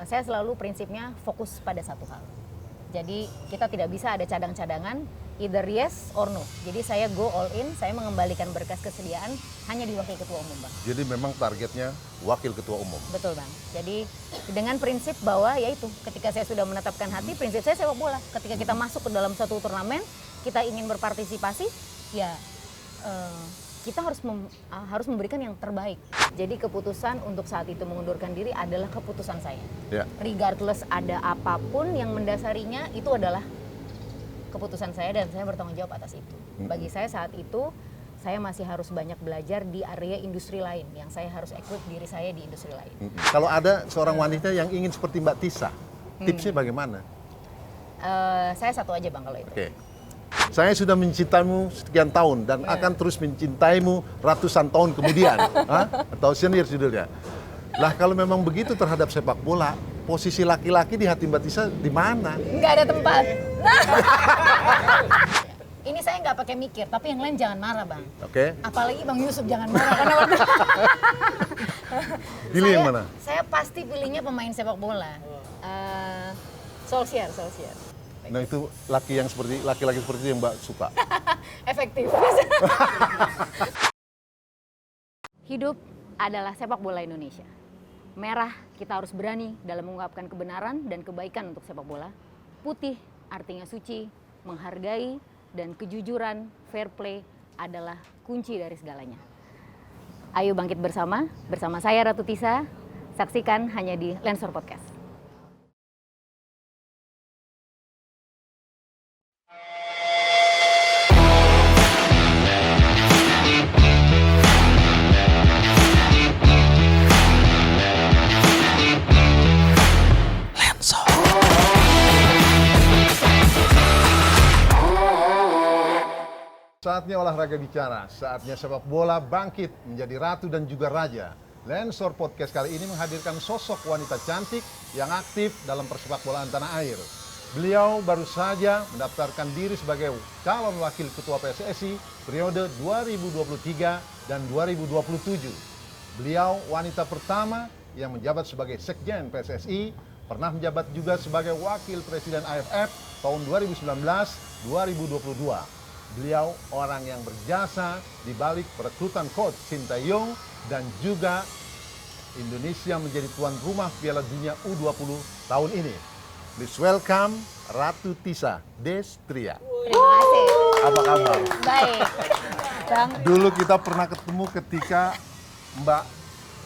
saya selalu prinsipnya fokus pada satu hal. Jadi kita tidak bisa ada cadang-cadangan, either yes or no. Jadi saya go all in, saya mengembalikan berkas kesediaan hanya di Wakil Ketua Umum, Bang. Jadi memang targetnya Wakil Ketua Umum. Betul, Bang. Jadi dengan prinsip bahwa yaitu ketika saya sudah menetapkan hati, prinsip saya sepak bola. Ketika kita masuk ke dalam suatu turnamen, kita ingin berpartisipasi, ya kita harus memberikan yang terbaik. Jadi keputusan untuk saat itu mengundurkan diri adalah keputusan saya. Ya. Regardless ada apapun yang mendasarinya, itu adalah keputusan saya dan saya bertanggung jawab atas itu. Bagi saya saat itu, saya masih harus banyak belajar di area industri lain yang saya harus equip diri saya di industri lain. Kalau ada seorang wanita yang ingin seperti Mbak Tisa, tipsnya bagaimana? Saya satu aja, Bang, kalau itu. Oke. Saya sudah mencintaimu sekian tahun dan akan terus mencintaimu ratusan tahun kemudian. Atau senior judulnya. Lah kalau memang begitu terhadap sepak bola, posisi laki-laki di hati Mbak Tisa di mana? Nggak ada tempat. Ini saya nggak pakai mikir, tapi yang lain jangan marah, Bang. Oke. Apalagi Bang Yusuf jangan marah karena waktu Pilih yang mana? Saya pasti pilihnya pemain sepak bola. Solskjaer. Nah itu laki-laki seperti itu yang Mbak suka. Efektif. Hidup adalah sepak bola Indonesia. Merah, kita harus berani dalam mengungkapkan kebenaran dan kebaikan untuk sepak bola. Putih artinya suci, menghargai, dan kejujuran, fair play adalah kunci dari segalanya. Ayo bangkit bersama saya Ratu Tisa. Saksikan hanya di Lensor Podcast. Saatnya olahraga bicara, saatnya sepak bola bangkit menjadi ratu dan juga raja. Lensor Podcast kali ini menghadirkan sosok wanita cantik yang aktif dalam persepak bolaan tanah air. Beliau baru saja mendaftarkan diri sebagai calon wakil ketua PSSI periode 2023 dan 2027. Beliau wanita pertama yang menjabat sebagai Sekjen PSSI, pernah menjabat juga sebagai wakil presiden AFF tahun 2019-2022. Beliau orang yang berjasa di balik perekrutan coach Shin Tae-yong dan juga Indonesia menjadi tuan rumah Piala Dunia U20 tahun ini. Please welcome Ratu Tisa Destria. Terima kasih. Apa kabar? Baik. Bang. Dulu kita pernah ketemu ketika Mbak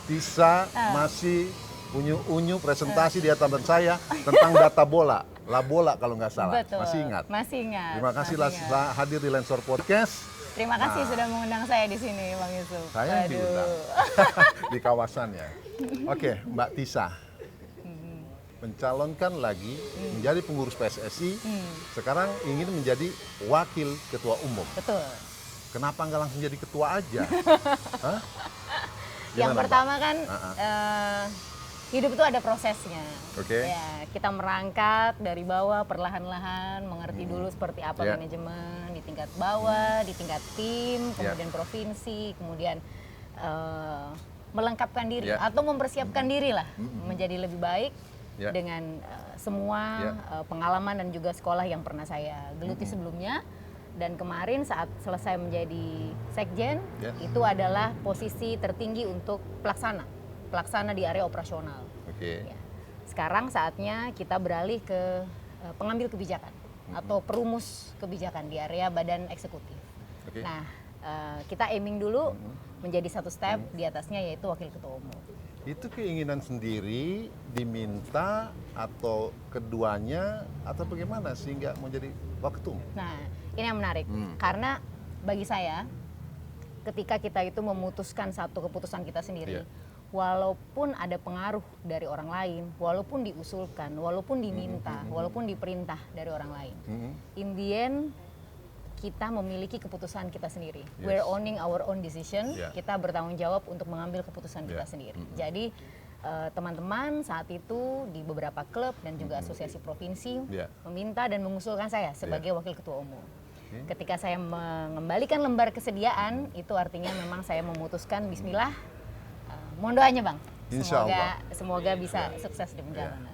Tisa masih unyu-unyu presentasi di hadapan saya tentang data bola. La Bola kalau nggak salah. Betul. Masih ingat? Masih ingat. Terima kasih lah hadir di Lensor Podcast. Terima kasih sudah mengundang saya di sini, Bang Yusuf. Saya diundang di kawasannya. Oke, Mbak Tisa. Mencalonkan lagi menjadi pengurus PSSI. Sekarang ingin menjadi wakil ketua umum. Betul. Kenapa nggak langsung jadi ketua aja? Hah? Yang Gimana, pertama Mbak? kan hidup itu ada prosesnya. Oke. Ya, kita merangkak dari bawah perlahan-lahan, mengerti dulu seperti apa manajemen di tingkat bawah, di tingkat tim, kemudian provinsi, kemudian melengkapkan diri atau mempersiapkan diri lah menjadi lebih baik dengan semua pengalaman dan juga sekolah yang pernah saya geluti sebelumnya. Dan kemarin saat selesai menjadi sekjen, itu adalah posisi tertinggi untuk pelaksana di area operasional. Ya. Sekarang saatnya kita beralih ke pengambil kebijakan atau perumus kebijakan di area badan eksekutif. Nah, kita aiming dulu menjadi satu step di atasnya yaitu wakil ketua umum. Itu keinginan sendiri diminta atau keduanya atau bagaimana sehingga menjadi waketum? Nah, ini yang menarik karena bagi saya ketika kita itu memutuskan satu keputusan kita sendiri, walaupun ada pengaruh dari orang lain, walaupun diusulkan, walaupun diminta, walaupun diperintah dari orang lain, in the end kita memiliki keputusan kita sendiri. We're owning our own decision. Kita bertanggung jawab untuk mengambil keputusan kita sendiri. Jadi teman-teman saat itu di beberapa klub dan juga asosiasi provinsi meminta dan mengusulkan saya sebagai wakil ketua umum. Ketika saya mengembalikan lembar kesediaan, itu artinya memang saya memutuskan Bismillah, mohon doanya Bang. Insya Allah. Semoga bisa sukses di perjalanan.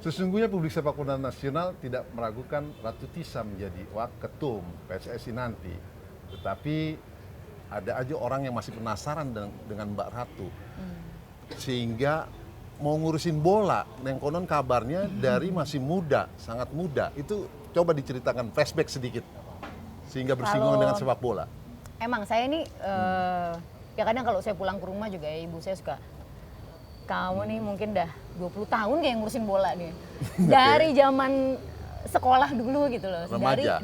Sesungguhnya publik sepak bola nasional tidak meragukan Ratu Tisa menjadi ketum PSSI nanti. Tetapi ada aja orang yang masih penasaran dengan Mbak Ratu. Sehingga mau ngurusin bola, yang konon kabarnya dari masih muda, sangat muda. Itu coba diceritakan flashback sedikit. Sehingga bersinggungan dengan sepak bola. Emang saya ini, ya kadang kalau saya pulang ke rumah juga ya ibu saya suka, kamu nih mungkin dah 20 tahun kayak ngurusin bola nih. Dari zaman sekolah dulu gitu loh.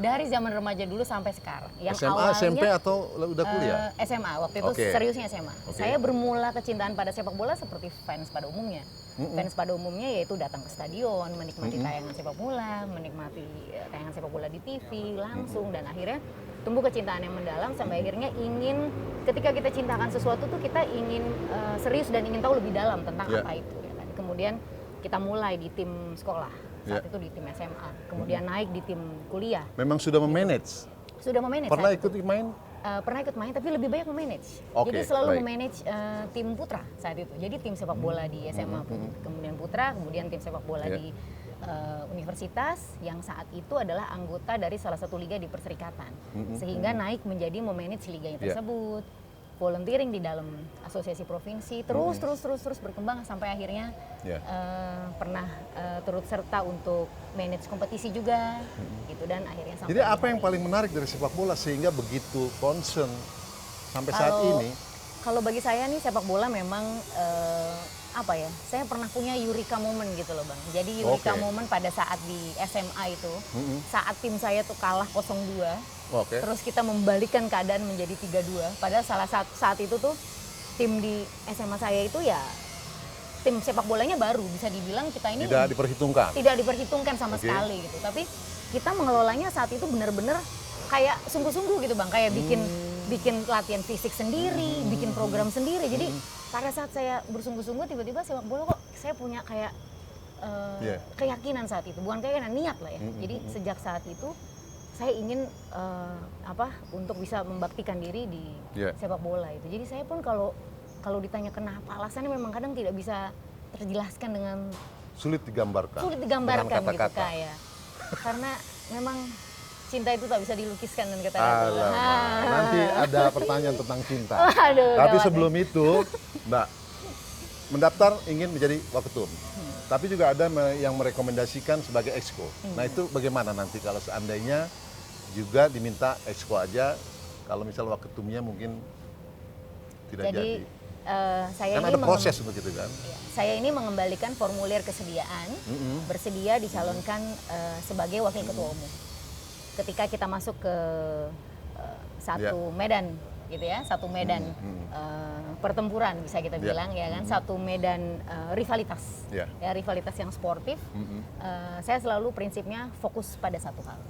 Dari zaman remaja dulu sampai sekarang. Yang SMA, awalnya, SMP atau udah kuliah? SMA, waktu itu seriusnya SMA. Saya bermula kecintaan pada sepak bola seperti fans pada umumnya. Fans pada umumnya yaitu datang ke stadion, menikmati tayangan sepak bola, menikmati tayangan sepak bola di TV langsung. Dan akhirnya tumbuh kecintaan yang mendalam sampai akhirnya ingin, ketika kita cintakan sesuatu tuh kita ingin serius dan ingin tahu lebih dalam tentang apa itu. Ya kan? Kemudian kita mulai di tim sekolah, saat itu di tim SMA, kemudian naik di tim kuliah. Memang sudah memanage? Sudah memanage. Pernah ikut main? Pernah ikut main, tapi lebih banyak memanage. Jadi selalu memanage tim putra saat itu. Jadi tim sepak bola di SMA, kemudian putra, kemudian tim sepak bola di universitas yang saat itu adalah anggota dari salah satu liga di perserikatan. Sehingga naik menjadi memanage liganya tersebut. Volunteering di dalam asosiasi provinsi, terus berkembang sampai akhirnya pernah turut serta untuk manage kompetisi juga, gitu, dan akhirnya sampai. Jadi apa yang paling menarik dari sepak bola sehingga begitu concern sampai saat ini? Kalau bagi saya nih sepak bola memang apa ya? Saya pernah punya eureka moment gitu loh Bang. Jadi eureka moment pada saat di SMA itu, saat tim saya tuh kalah 0-2. Terus kita membalikkan keadaan menjadi 3-2. Padahal saat itu tuh tim di SMA saya itu ya tim sepak bolanya baru, bisa dibilang kita ini tidak diperhitungkan sama sekali gitu. Tapi kita mengelolanya saat itu benar-benar kayak sungguh-sungguh gitu Bang, kayak bikin latihan fisik sendiri, bikin program sendiri. Jadi pada saat saya bersungguh-sungguh tiba-tiba sepak bola kok saya punya kayak keyakinan saat itu, bukan keyakinan, niat lah ya. Jadi sejak saat itu saya ingin untuk bisa membaktikan diri di sepak bola itu. Jadi saya pun kalau ditanya kenapa, alasannya memang kadang tidak bisa terjelaskan dengan sulit digambarkan gitu kayak. Karena memang cinta itu tak bisa dilukiskan dengan kata-kata. Nanti ada pertanyaan tentang cinta. Tapi sebelum itu, Mbak, mendaftar ingin menjadi waketum. Tapi juga ada yang merekomendasikan sebagai exco. Nah itu bagaimana nanti kalau seandainya juga diminta exco aja, kalau misal waketumnya mungkin tidak jadi. Saya kan ini ada proses begitu kan? Saya ini mengembalikan formulir kesediaan, bersedia dicalonkan sebagai wakil ketua umum. Ketika kita masuk ke satu medan gitu ya, satu medan pertempuran bisa kita bilang ya kan, satu medan rivalitas, ya rivalitas yang sportif. Saya selalu prinsipnya fokus pada satu hal.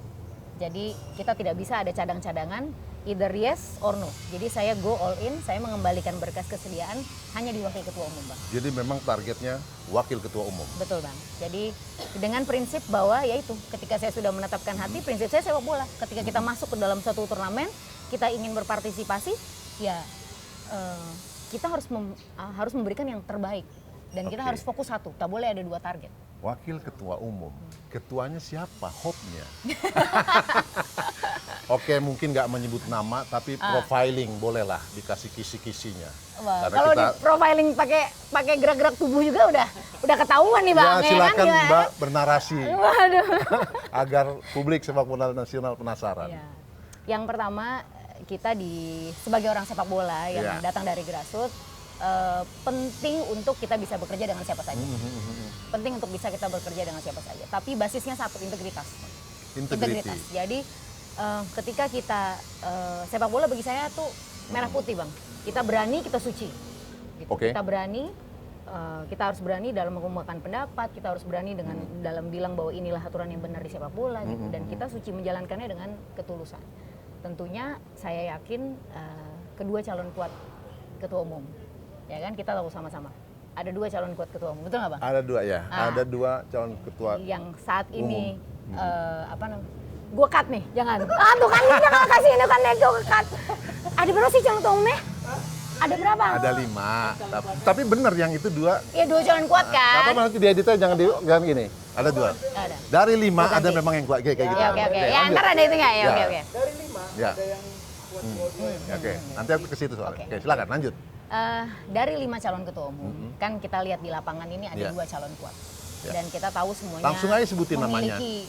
Jadi kita tidak bisa ada cadang-cadangan, either yes or no. Jadi saya go all in, saya mengembalikan berkas kesediaan hanya di wakil ketua umum Bang. Jadi memang targetnya wakil ketua umum? Betul Bang. Jadi dengan prinsip bahwa yaitu ketika saya sudah menetapkan hati, prinsip saya sepak bola. Ketika kita masuk ke dalam suatu turnamen, kita ingin berpartisipasi, ya kita harus memberikan yang terbaik. Dan kita harus fokus satu, tak boleh ada dua target. Wakil ketua umum, ketuanya siapa? Hopnya. Oke, mungkin nggak menyebut nama, tapi profiling bolehlah dikasih kisi-kisinya. Kalau di profiling pakai gerak-gerak tubuh juga udah ketahuan nih Bang. Ya silakan kan, Mbak bernarasi. Agar publik sepak bola nasional penasaran. Ya. Yang pertama kita sebagai orang sepak bola yang datang dari grassroots. Penting untuk kita bisa bekerja dengan siapa saja. Penting untuk bisa kita bekerja dengan siapa saja. Tapi basisnya satu, integritas. Jadi ketika kita sepak bola bagi saya tuh merah putih Bang. Kita berani, kita suci. Gitu. Kita berani, kita harus berani dalam mengungkapkan pendapat. Kita harus berani dengan dalam bilang bahwa inilah aturan yang benar di sepak bola. Gitu. Dan kita suci menjalankannya dengan ketulusan. Tentunya saya yakin kedua calon kuat ketua umum. Ya kan, kita tahu sama-sama. Ada dua calon kuat ketua umum, betul nggak Bang? Ada dua ya, ada dua calon ketua yang saat ini gue cut nih, jangan. Tuh kan jangan kasih ini kan nego cut. Ada berapa sih calon ketua umumnya? Ada berapa? Ada 5. Tapi benar yang itu 2. Ya 2 calon kuat kan? Apa nanti di editor jangan gini. Ada 2. Ada. Dari 5 ada ganti. memang yang kuat kayak gitu. Ya, oke. Ya, lanjut. ntar ada itu nggak? Ya, Ya. oke. Dari 5 Ya. ada yang kuat-kuat. Oke, nanti aku ke situ soalnya. Oke. Oke, silakan lanjut. Dari 5 calon ketua umum, kan kita lihat di lapangan ini ada Iya. 2 calon kuat. Iya. Dan kita tahu semuanya Langsung aja sebutin namanya. memiliki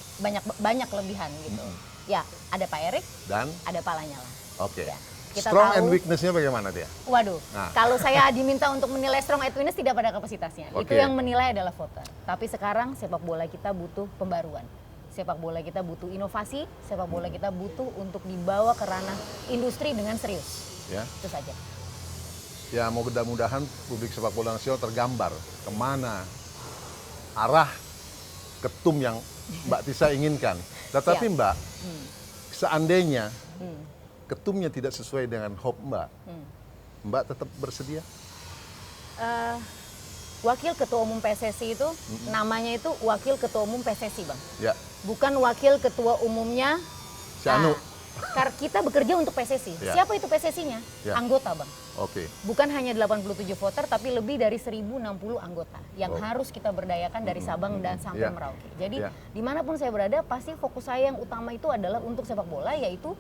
banyak kelebihan gitu. Ya, ada Pak Erik, Dan ada Pak Lanyala. oke. Ya. Kita Strong tahu- and weakness-nya bagaimana dia? Waduh, Nah. kalau saya diminta untuk menilai strong and weakness tidak pada kapasitasnya. Itu Oke. yang menilai adalah voter. Tapi sekarang sepak bola kita butuh pembaruan. Sepak bola kita butuh inovasi, sepak bola kita butuh untuk dibawa ke ranah industri dengan serius. Ya. Itu saja. Ya mudah-mudahan publik sepak bola nasional tergambar kemana arah ketum yang Mbak Tisa inginkan. Tetapi Siap. Mbak, seandainya Hmm. ketumnya tidak sesuai dengan hope Mbak, Mbak tetap bersedia? Wakil ketua umum PSSI itu namanya itu wakil ketua umum PSSI, Bang. Ya, Bukan wakil ketua umumnya. si Anu. Karena kita bekerja untuk PSSI. Ya. Siapa itu PSSI-nya? Ya. Anggota, Bang. Oke. Bukan hanya 87 voter, tapi lebih dari 1060 anggota yang Oh. harus kita berdayakan dari Sabang dan sampai Ya. Merauke. Jadi Ya. dimanapun saya berada, pasti fokus saya yang utama itu adalah untuk sepak bola, yaitu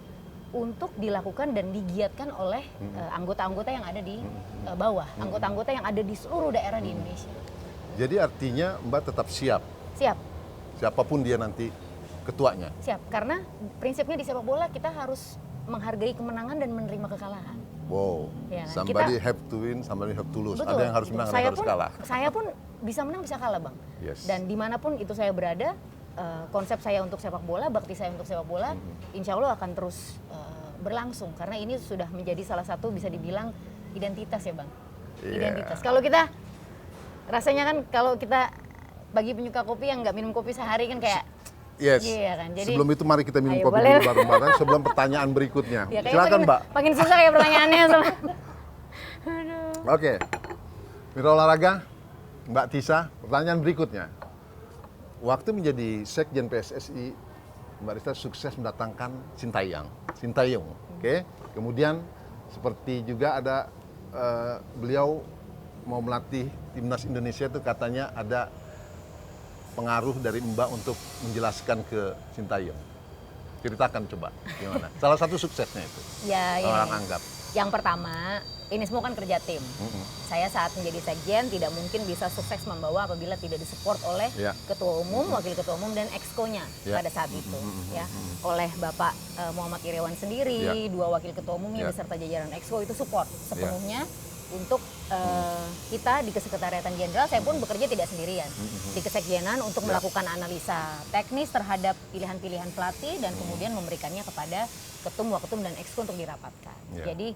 untuk dilakukan dan digiatkan oleh anggota-anggota yang ada di bawah, anggota-anggota yang ada di seluruh daerah di Indonesia. Jadi artinya Mbak tetap siap, Siap, siapapun dia nanti ketuanya. siap. Karena prinsipnya di sepak bola kita harus menghargai kemenangan dan menerima kekalahan. Wow, Ya, somebody kita- have to win, somebody have to lose. Betul, Ada yang harus betul. menang, ada yang harus kalah. Saya pun bisa menang, bisa kalah, Bang. Yes. Dan dimanapun itu saya berada, konsep saya untuk sepak bola, bakti saya untuk sepak bola, insya Allah akan terus berlangsung. Karena ini sudah menjadi salah satu bisa dibilang identitas ya, Bang. Iya. Identitas. Kalau kita, rasanya kan kalau kita bagi penyuka kopi yang nggak minum kopi sehari kan kayak, Yes. Iya kan, jadi- Sebelum itu mari kita minum Ayo, kopi boleh. dulu bareng-bareng sebelum pertanyaan berikutnya. ya kayaknya Silakan, Mbak. makin susah ya pertanyaannya. Oke. Mitra olahraga, Mbak Tisa, pertanyaan berikutnya. Waktu menjadi Sekjen PSSI, Mbak Tisa sukses mendatangkan Sintayong. Oke. Kemudian seperti juga ada beliau mau melatih timnas Indonesia itu katanya ada pengaruh dari Mbak untuk menjelaskan ke Sintayong. Ceritakan coba gimana. Salah satu suksesnya itu. Ya, ini. Orang anggap. Yang pertama, ini semua kan kerja tim. Saya saat menjadi sekjen tidak mungkin bisa sukses membawa apabila tidak disupport oleh Ya. ketua umum, wakil ketua umum dan exco-nya Ya. pada saat itu, ya. Oleh Bapak Muhammad Irawan sendiri, Ya. 2 wakil ketua umumnya Ya. beserta jajaran exco itu support sepenuhnya untuk kita di Kesekretariatan Jenderal. Saya pun bekerja tidak sendirian di kesekjenan untuk Ya. melakukan analisa teknis terhadap pilihan-pilihan pelatih dan kemudian memberikannya kepada ketum, waketum dan exco untuk dirapatkan. Ya. Jadi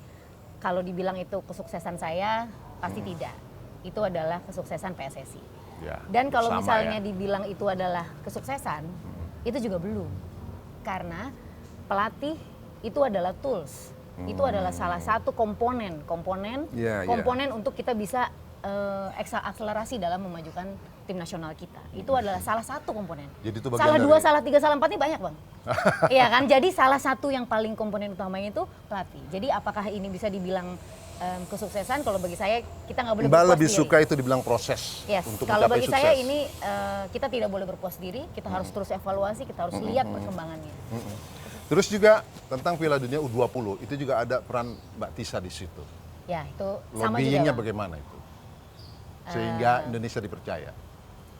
kalau dibilang itu kesuksesan saya, pasti tidak. Itu adalah kesuksesan PSSI. Ya, Dan kalau sama misalnya ya. dibilang itu adalah kesuksesan, itu juga belum. Karena pelatih itu adalah tools. Itu adalah salah satu komponen Iya, iya. komponen untuk kita bisa akselerasi dalam memajukan tim nasional kita. Itu adalah salah satu komponen. Jadi itu bagian Salah dari- 2, salah 3, salah 4 ini banyak, Bang. Iya kan? Jadi salah satu yang paling komponen utamanya itu pelatih. Jadi apakah ini bisa dibilang kesuksesan? Kalau bagi saya kita nggak boleh Mbak berpuas lebih diri. suka itu dibilang proses Yes, untuk kalau mencapai bagi sukses. saya ini kita tidak boleh berpuas diri, kita harus terus evaluasi, kita harus lihat perkembangannya. Terus juga tentang Piala Dunia U20, itu juga ada peran Mbak Tisa di situ. Ya, itu sama juga. Lobbyingnya Bang. bagaimana itu? Sehingga Indonesia dipercaya.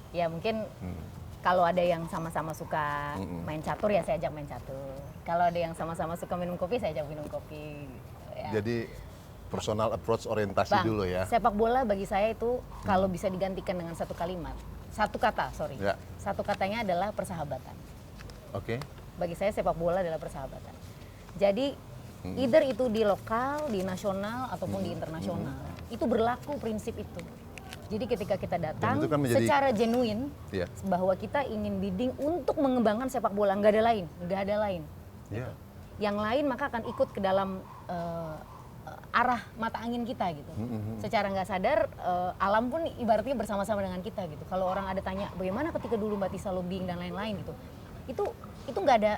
Ya mungkin kalau ada yang sama-sama suka main catur ya saya ajak main catur. Kalau ada yang sama-sama suka minum kopi saya ajak minum kopi. Ya. Jadi personal approach orientasi Bang, dulu ya. sepak bola bagi saya itu kalau bisa digantikan dengan satu kalimat, satu kata, sorry. Ya. Satu katanya adalah persahabatan. Oke. Bagi saya sepak bola adalah persahabatan. Jadi either itu di lokal, di nasional ataupun di internasional, itu berlaku prinsip itu. Jadi ketika kita datang itu kan menjadi- secara genuine Iya. bahwa kita ingin bidding untuk mengembangkan sepak bola, nggak ada lain, nggak ada lain. Iya. Yang lain maka akan ikut ke dalam arah mata angin kita gitu. Secara nggak sadar alam pun ibaratnya bersama-sama dengan kita gitu. Kalau orang ada tanya bagaimana ketika dulu Mbak Tisa lobbying dan lain-lain gitu, itu nggak ada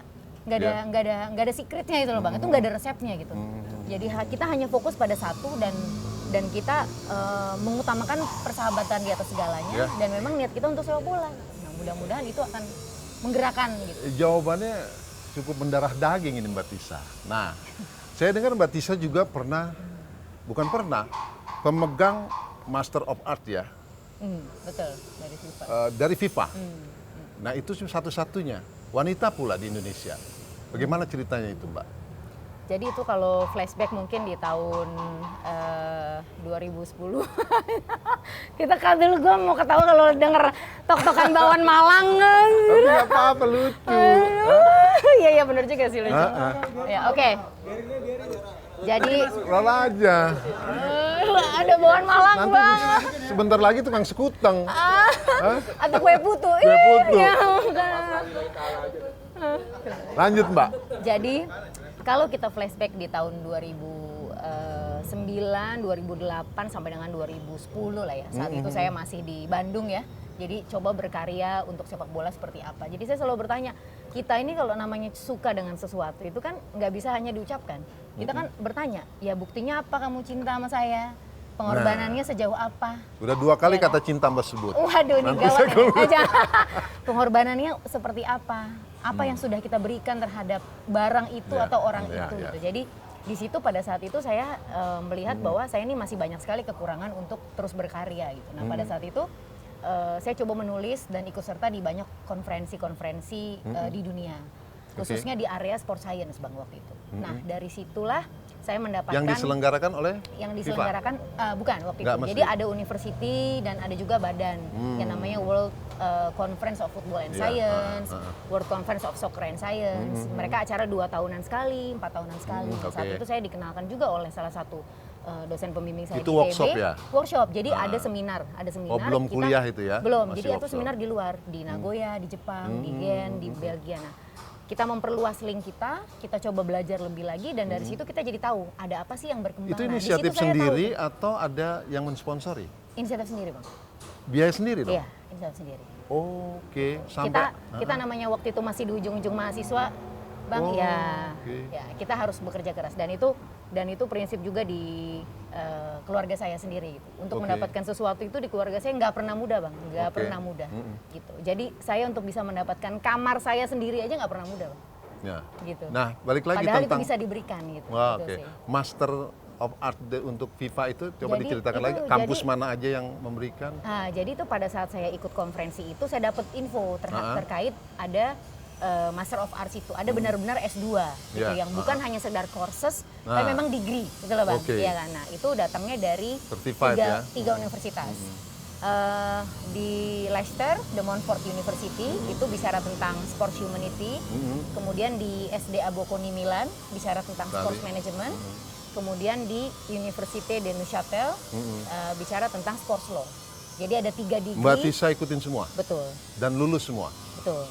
nggak ada secretnya itu loh bang, itu nggak ada resepnya gitu. Jadi kita hanya fokus pada satu dan kita mengutamakan persahabatan di atas segalanya dan memang niat kita untuk sepak bola. Nah mudah-mudahan itu akan menggerakkan gitu. Jawabannya cukup mendarah daging ini Mbak Tisa. Nah, saya dengar Mbak Tisa juga pemegang Master of Art ya. Betul, dari FIFA. Dari FIFA. Nah itu satu-satunya wanita pula di Indonesia. Bagaimana ceritanya itu Mbak? Jadi itu kalau flashback mungkin di tahun 2010. Kita kan dulu gue mau ketawa kalau denger tok-tokan Bawan Malang. Tapi nggak apa-apa, lucu. Iya benar juga sih lucu. Ya oke. Jadi Rala aja. ada Bawan Malang Nanti bang. sebentar lagi tukang sekuteng. Atau kue putu. Kue putu. Iya, Lanjut Mbak. jadi kalau kita flashback di tahun 2009, 2008 sampai dengan 2010 lah ya. Saat itu saya masih di Bandung ya. Jadi coba berkarya untuk sepak bola seperti apa. Jadi saya selalu bertanya, kita ini kalau namanya suka dengan sesuatu itu kan nggak bisa hanya diucapkan. Kita kan bertanya, ya buktinya apa kamu cinta sama saya? Pengorbanannya sejauh apa? Udah 2 kali Ya, kata cinta Mbak sebut. Waduh, ini Nanti gawat saya ini. Aja. Pengorbanannya seperti apa? Apa yang sudah kita berikan terhadap barang itu atau orang itu gitu. Jadi di situ pada saat itu saya melihat bahwa saya ini masih banyak sekali kekurangan untuk terus berkarya gitu. Nah, pada saat itu saya coba menulis dan ikut serta di banyak konferensi-konferensi di dunia. Khususnya di area sport science Bang waktu itu. Nah, dari situlah saya mendapatkan Yang diselenggarakan oleh yang FIFA? diselenggarakan bukan waktu Nggak, itu. Jadi ada university dan ada juga badan yang namanya World Conference of Football and Science, World Conference of Soccer and Science. Mereka acara 2 tahunan sekali, 4 tahunan sekali. Saat itu saya dikenalkan juga oleh salah satu dosen pembimbing saya Itu di workshop ITB. ya? Workshop. Jadi ada seminar. Oh, belum kuliah itu ya? Belum. Masih Jadi itu workshop. seminar di luar, di Nagoya, di Jepang, di Gen, di Belgia. Nah, kita memperluas link kita coba belajar lebih lagi dan dari situ kita jadi tahu ada apa sih yang berkembang. Itu Nah, di inisiatif situ saya sendiri tahu. atau ada yang mensponsori? Inisiatif sendiri bang. Biaya sendiri dong? Iya, inisiatif sendiri. Oke, sampai Kita namanya waktu itu masih di ujung-ujung mahasiswa, bang. Oh, ya, oke. ya kita harus bekerja keras dan itu prinsip juga di keluarga saya sendiri gitu. Untuk Oke. mendapatkan sesuatu itu di keluarga saya nggak pernah mudah bang, nggak Oke. pernah mudah gitu. Jadi saya untuk bisa mendapatkan kamar saya sendiri aja nggak pernah mudah bang. Ya. Gitu. Nah, balik lagi Padahal tentang itu bisa diberikan gitu. Wah, gitu oke. sih. Master of Art untuk FIFA itu coba Jadi diceritakan itu, lagi kampus jadi- mana aja yang memberikan? Nah, jadi itu pada saat saya ikut konferensi itu saya dapat info terkait ada Master of Arts itu, ada benar-benar S2 gitu Ya, yang bukan hanya sekedar courses Nah. tapi memang degree gitu loh Bang. Oke. Iya kan. Nah, itu datangnya dari Certified ya? tiga universitas. Di Leicester, The Montfort University itu bicara tentang sports humanity. Kemudian di SD Bocconi Milan bicara tentang Sekali. sports management. Kemudian di Université de Neuchâtel bicara tentang sports law. Jadi ada 3 degree. Mbak Tisa ikutin semua Betul, dan lulus semua. betul.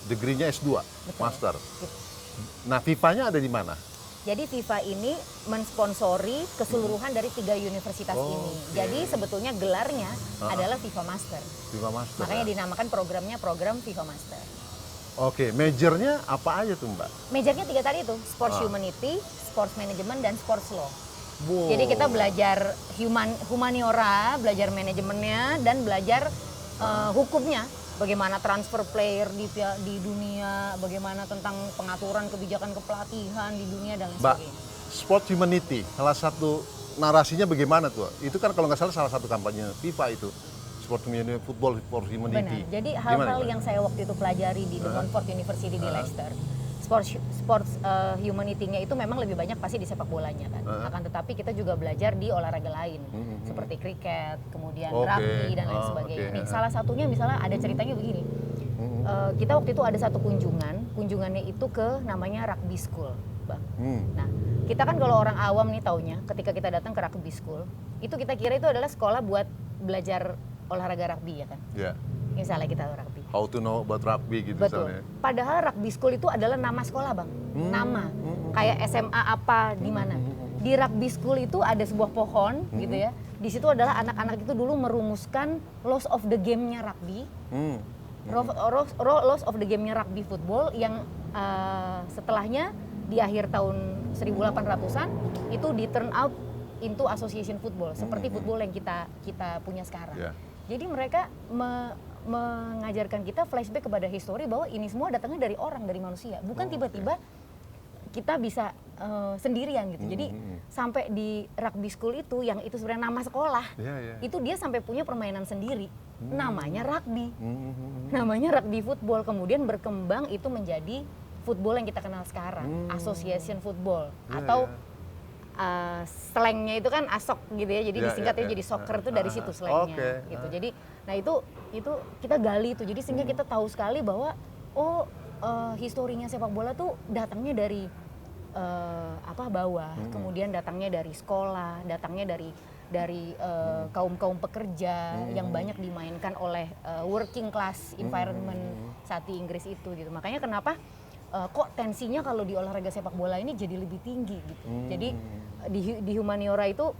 Degree-nya S2, Betul. master. Gitu. Nah, FIFA-nya ada di mana? Jadi FIFA ini mensponsori keseluruhan dari 3 universitas Oh, ini. oke. Jadi sebetulnya gelarnya adalah FIFA Master. FIFA Master. Makanya ya? dinamakan programnya program FIFA Master. Oke, majornya apa aja tuh Mbak? Majornya 3 tadi itu, Sports Humanity, Sports Management, dan Sports Law. Wow. Jadi kita belajar humaniora, belajar manajemennya, dan belajar hukumnya. Bagaimana transfer player di dunia, bagaimana tentang pengaturan kebijakan kepelatihan di dunia dan lain Mbak, sebagainya. Sport Humanity, salah satu narasinya bagaimana tuh? Itu kan kalau nggak salah satu kampanye FIFA itu. Sport Humanity, Football for Humanity. Benar. Jadi Gimana, hal-hal Mbak? yang saya waktu itu pelajari di The Montfort University di Leicester, sports humanity-nya itu memang lebih banyak pasti di sepak bolanya kan. Akan tetapi kita juga belajar di olahraga lain seperti kriket, kemudian Oke. rugby dan lain sebagainya. Nih, salah satunya misalnya ada ceritanya begini. Kita waktu itu ada satu kunjungannya itu ke namanya rugby school, Bang. Nah, kita kan kalau orang awam nih taunya, ketika kita datang ke rugby school, itu kita kira itu adalah sekolah buat belajar olahraga rugby ya kan. Ya. Misalnya kita rugby. How to know about rugby gitu Betul. misalnya. Padahal rugby school itu adalah nama sekolah, Bang. Nama. Kayak SMA apa di mana. Di rugby school itu ada sebuah pohon gitu ya. Di situ adalah anak-anak itu dulu merumuskan laws of the game-nya rugby. Rules of the game-nya rugby football yang setelahnya di akhir tahun 1800-an itu di turn out into association football seperti football yang kita punya sekarang. Yeah. Jadi mereka mengajarkan kita flashback kepada histori bahwa ini semua datangnya dari orang, dari manusia, bukan tiba-tiba kita bisa sendirian gitu. Jadi sampai di rugby school itu yang itu sebenarnya nama sekolah, itu dia sampai punya permainan sendiri, namanya rugby, namanya rugby football. Kemudian berkembang itu menjadi football yang kita kenal sekarang, association football atau slangnya itu kan asok gitu ya, jadi disingkatnya jadi soccer itu dari situ slangnya gitu. Jadi nah itu kita gali itu, jadi sehingga kita tahu sekali bahwa historinya sepak bola tuh datangnya dari bawah, kemudian datangnya dari sekolah, datangnya dari kaum pekerja yang banyak dimainkan oleh working class environment saat di Inggris itu gitu. Makanya kenapa kok tensinya kalau di olahraga sepak bola ini jadi lebih tinggi gitu. Jadi di humaniora itu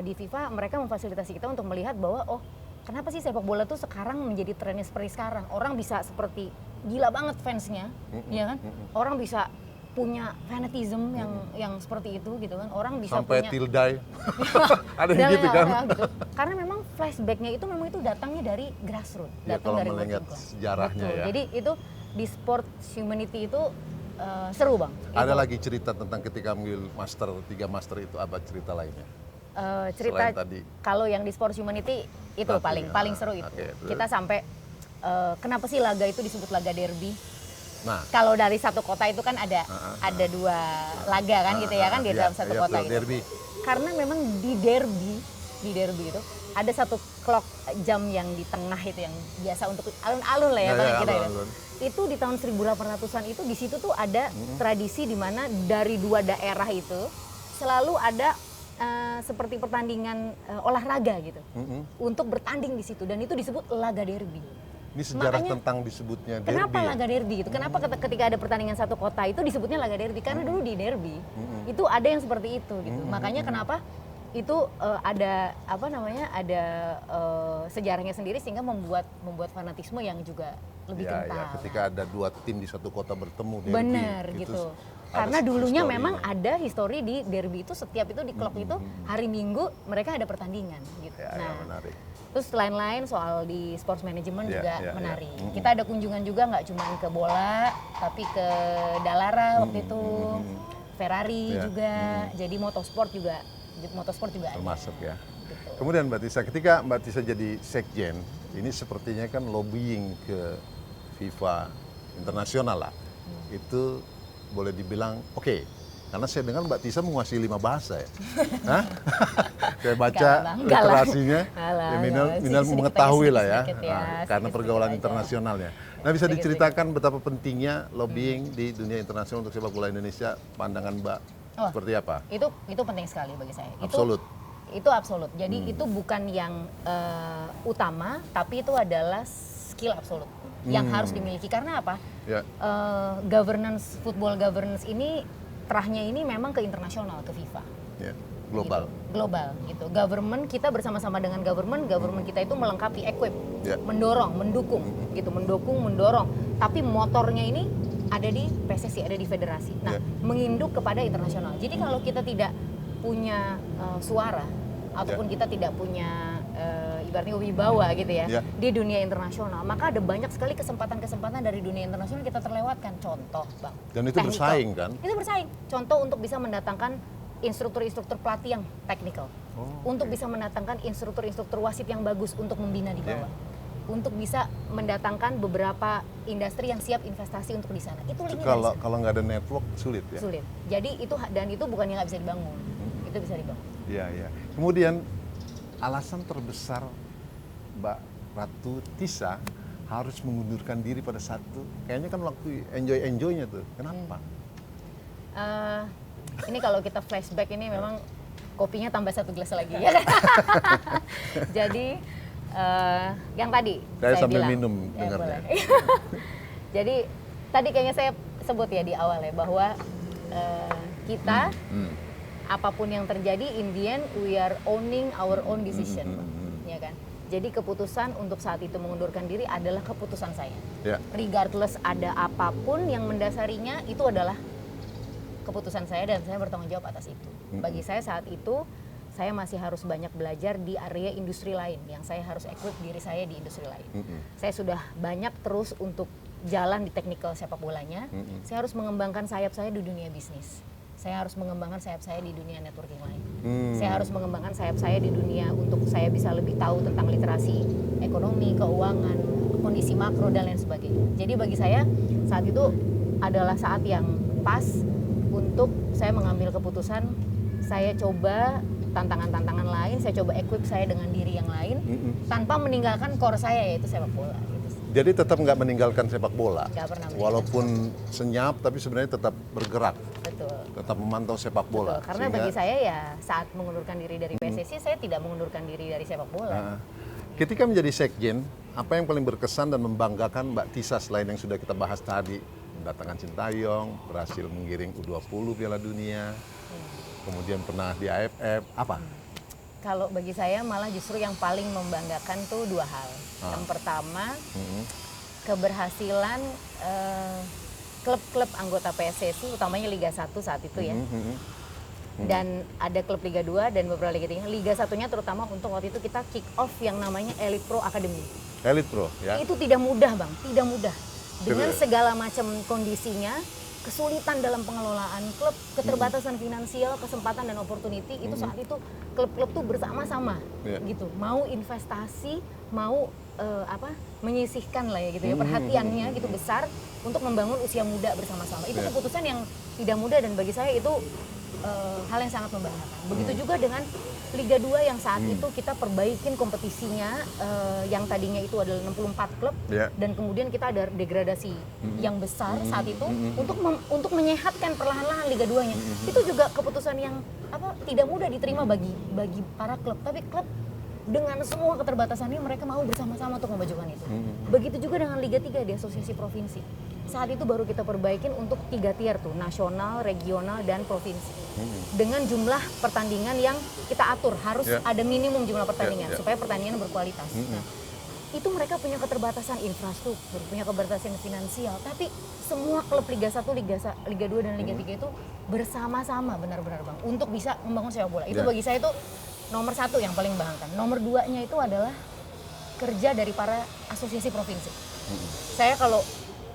di FIFA mereka memfasilitasi kita untuk melihat bahwa kenapa sih sepak bola tuh sekarang menjadi trennya seperti sekarang. Orang bisa seperti gila banget fansnya, ya kan? Orang bisa punya fanatism yang seperti itu gitu kan. Orang bisa sampai punya till die. Ada yang gitu kan? Gitu. Karena memang flashbacknya itu memang itu datangnya dari grassroots, datang dari melihat sejarahnya. Betul. Ya. Jadi itu di sport humanity itu seru bang. Ada lagi cerita tentang ketika ambil master 3 master itu, apa cerita lainnya? Cerita tadi. Kalau yang di sport humanity itu paling seru itu. Kita sampai kenapa sih laga itu disebut laga derby? Nah, kalau dari satu kota itu kan ada 2 laga kan gitu ya kan di dalam satu kota gitu. Derby. Karena memang di derby itu ada satu clock jam yang di tengah itu yang biasa untuk alun-alun lah ya bang kita alun-alun. Itu di tahun 1800-an itu di situ tuh ada tradisi di mana dari 2 daerah itu selalu ada seperti pertandingan olahraga gitu untuk bertanding di situ, dan itu disebut laga derby. Ini sejarah tentang disebutnya derby. Kenapa laga derby gitu? Kenapa ketika ada pertandingan satu kota itu disebutnya laga derby? Karena dulu di derby itu ada yang seperti itu gitu. Makanya kenapa itu ada sejarahnya sendiri sehingga membuat fanatisme yang juga lebih kental. Ya, ketika ada 2 tim di satu kota bertemu derby. Benar gitu. Karena dulunya memang ada histori di derby itu, setiap itu di klub itu hari Minggu mereka ada pertandingan gitu. Menarik. Terus lain-lain soal di sports management juga menarik. Kita ada kunjungan juga nggak cuma ke bola, tapi ke Dallara waktu itu, Ferrari juga. Jadi motorsport juga ada. Termasuk ya. Gitu. Kemudian Mbak Tisa, ketika Mbak Tisa jadi sekjen, ini sepertinya kan lobbying ke FIFA internasional lah. Itu boleh dibilang oke. Karena saya dengar Mbak Tisa menguasai 5 bahasa ya. Hah? Saya baca literasinya, minimal mengetahui lah ya, karena pergaulan internasionalnya. Nah, bisa diceritakan betapa pentingnya lobbying di dunia internasional untuk sepak bola Indonesia, pandangan Mbak seperti apa? Itu penting sekali bagi saya. Absolut. Itu absolut. Jadi itu bukan yang utama, tapi itu adalah skill absolut yang harus dimiliki. Karena apa? Football governance ini terahnya ini memang ke internasional, ke FIFA. Global. Gitu. Global gitu. Government kita bersama-sama dengan government kita itu melengkapi, equip, mendorong, mendukung gitu, mendorong. Tapi motornya ini ada di PSSI, ada di federasi. Nah, menginduk kepada internasional. Jadi kalau kita tidak punya suara ataupun kita tidak punya ibaratnya wibawa gitu ya di dunia internasional, maka ada banyak sekali kesempatan-kesempatan dari dunia internasional kita terlewatkan. Contoh bang. Dan itu bersaing kan? Itu bersaing. Contoh untuk bisa mendatangkan instruktur-instruktur pelatih yang teknikal, untuk bisa mendatangkan instruktur-instruktur wasit yang bagus untuk membina di bawah, untuk bisa mendatangkan beberapa industri yang siap investasi untuk di sana. Itu linknya kalau nggak ada network sulit ya. Sulit. Jadi itu bukan yang nggak bisa dibangun, itu bisa dibangun. Iya. Kemudian alasan terbesar Mbak Ratu Tisa harus mengundurkan diri pada satu, kayaknya kan waktu enjoy-enjoynya tuh. Kenapa? Ini kalau kita flashback ini memang kopinya tambah 1 gelas lagi ya kan. Jadi yang tadi saya sambil bilang, minum dengarnya. Jadi tadi kayaknya saya sebut ya di awal ya bahwa kita apapun yang terjadi in the end we are owning our own decision, ya kan. Jadi keputusan untuk saat itu mengundurkan diri adalah keputusan saya. Ya. Regardless ada apapun yang mendasarinya, itu adalah keputusan saya dan saya bertanggung jawab atas itu. Bagi saya saat itu, saya masih harus banyak belajar di area industri lain yang saya harus equip diri saya di industri lain. Saya sudah banyak terus untuk jalan di technical sepak bolanya. Saya harus mengembangkan sayap saya di dunia bisnis. Saya harus mengembangkan sayap saya di dunia networking lain. Saya harus mengembangkan sayap saya di dunia untuk saya bisa lebih tahu tentang literasi ekonomi, keuangan, kondisi makro dan lain sebagainya. Jadi bagi saya saat itu adalah saat yang pas untuk saya mengambil keputusan. Saya coba tantangan-tantangan lain, saya coba equip saya dengan diri yang lain tanpa meninggalkan core saya yaitu sepak bola. Jadi tetap nggak meninggalkan sepak bola, Nggak pernah meninggalkan. walaupun senyap tapi sebenarnya tetap bergerak, Betul. tetap memantau sepak bola. Betul. Karena bagi saya ya saat mengundurkan diri dari PSSI, saya tidak mengundurkan diri dari sepak bola. Ketika menjadi sekjen, apa yang paling berkesan dan membanggakan Mbak Tisa selain yang sudah kita bahas tadi, mendatangkan Sintayong, berhasil menggiring U20 Piala Dunia, kemudian pernah di AFF, apa? Kalau bagi saya malah justru yang paling membanggakan tuh dua hal. Yang pertama, keberhasilan klub-klub anggota PSSI, utamanya Liga 1 saat itu ya. Dan ada klub Liga 2 dan beberapa Liga 3. Liga 1-nya terutama untuk waktu itu kita kick off yang namanya Elite Pro Academy. Elite Pro, ya? Itu tidak mudah Bang, tidak mudah. Dengan Betul. segala macam kondisinya, kesulitan dalam pengelolaan klub, keterbatasan finansial, kesempatan dan opportunity, itu saat itu klub-klub tuh bersama-sama Yeah. gitu. Mau investasi, mau menyisihkan lah ya gitu ya, perhatiannya gitu besar untuk membangun usia muda bersama-sama. Itu Yeah. keputusan yang tidak mudah dan bagi saya itu hal yang sangat membanggakan. Begitu juga dengan Liga 2 yang saat itu kita perbaikin kompetisinya yang tadinya itu adalah 64 klub Yeah. dan kemudian kita ada degradasi yang besar saat itu untuk menyehatkan perlahan-lahan Liga 2-nya. Itu juga keputusan yang tidak mudah diterima bagi para klub, tapi klub dengan semua keterbatasannya mereka mau bersama-sama untuk memajukan itu. Begitu juga dengan Liga 3 di asosiasi provinsi. Saat itu baru kita perbaikin untuk 3 tier tuh, nasional, regional, dan provinsi. Dengan jumlah pertandingan yang kita atur, harus Yeah. ada minimum jumlah pertandingan Yeah. supaya pertandingan berkualitas. Nah, itu mereka punya keterbatasan infrastruktur, punya keterbatasan finansial, tapi semua klub Liga 1, Liga 2 dan Liga 3 itu bersama-sama benar-benar Bang untuk bisa membangun sepak bola. Itu Yeah. bagi saya itu nomor 1 yang paling membanggakan. Nomor 2-nya itu adalah kerja dari para asosiasi provinsi. Saya kalau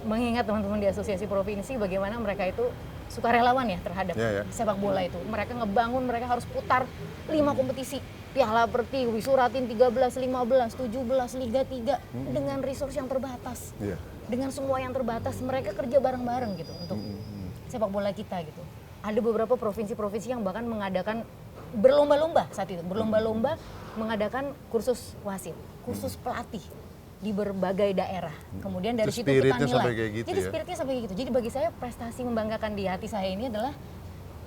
mengingat teman-teman di asosiasi provinsi bagaimana mereka itu sukarelawan ya terhadap Yeah, yeah. sepak bola itu. Mereka ngebangun, mereka harus putar 5 kompetisi. Piala Pertiwi, Suratin 13, 15, 17, Liga 3 dengan resource yang terbatas. Yeah. Dengan semua yang terbatas, mereka kerja bareng-bareng gitu untuk sepak bola kita gitu. Ada beberapa provinsi-provinsi yang bahkan mengadakan berlomba-lomba saat itu, berlomba-lomba mengadakan kursus wasit, kursus pelatih di berbagai daerah. Kemudian dari Itu situ kita spiritnya nilai. sampai kayak gitu Jadi ya? spiritnya sampai gitu. Jadi bagi saya prestasi membanggakan di hati saya ini adalah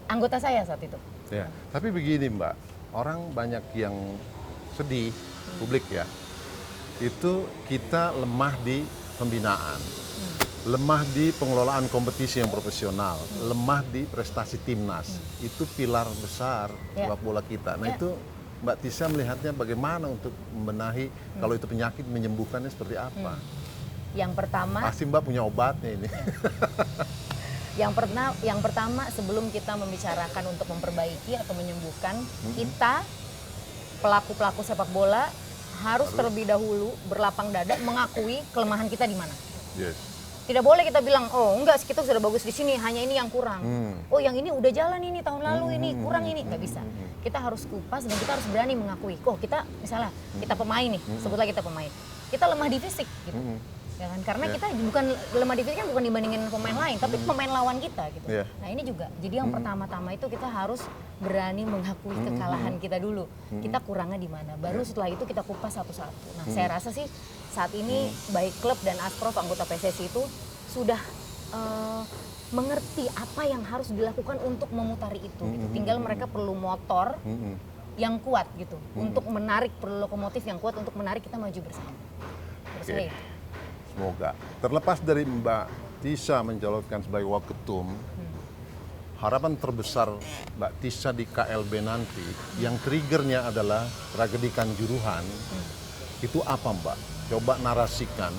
anggota saya saat itu. Ya, tapi begini Mbak, orang banyak yang sedih, publik ya, itu kita lemah di pembinaan, lemah di pengelolaan kompetisi yang profesional, lemah di prestasi timnas. Itu pilar besar Ya. sepak bola kita. Nah Ya. itu Mbak Tisa melihatnya bagaimana untuk membenahi, kalau itu penyakit menyembuhkannya seperti apa? Yang pertama, Pasti Mbak punya obatnya ini. yang pertama sebelum kita membicarakan untuk memperbaiki atau menyembuhkan, kita pelaku-pelaku sepak bola harus terlebih dahulu berlapang dada mengakui kelemahan kita di mana. Yes. Tidak boleh kita bilang, oh enggak, kita sudah bagus di sini, hanya ini yang kurang. Oh yang ini udah jalan ini, tahun lalu ini, kurang ini. Nggak bisa. Kita harus kupas dan kita harus berani mengakui. Oh kita, misalnya, kita pemain nih, sebutlah kita pemain. Kita lemah di fisik gitu. Ya kan? Karena kita bukan lemah di fisik kan bukan dibandingin pemain lain, tapi pemain lawan kita gitu. Yeah. Nah ini juga, jadi yang pertama-tama itu kita harus berani mengakui kekalahan kita dulu. Kita kurangnya di mana, baru setelah itu kita kupas satu-satu. Nah saya rasa sih saat ini baik klub dan Asprof anggota PSSI itu sudah mengerti apa yang harus dilakukan untuk memutari itu. Gitu. Tinggal mereka perlu motor yang kuat gitu, untuk menarik, perlu lokomotif yang kuat untuk menarik kita maju bersama. Menurut saya itu. Semoga. Terlepas dari Mbak Tisa mencalonkan sebagai waketum, harapan terbesar Mbak Tisa di KLB nanti, yang triggernya adalah tragedi Kanjuruhan, Itu apa Mbak? Coba narasikan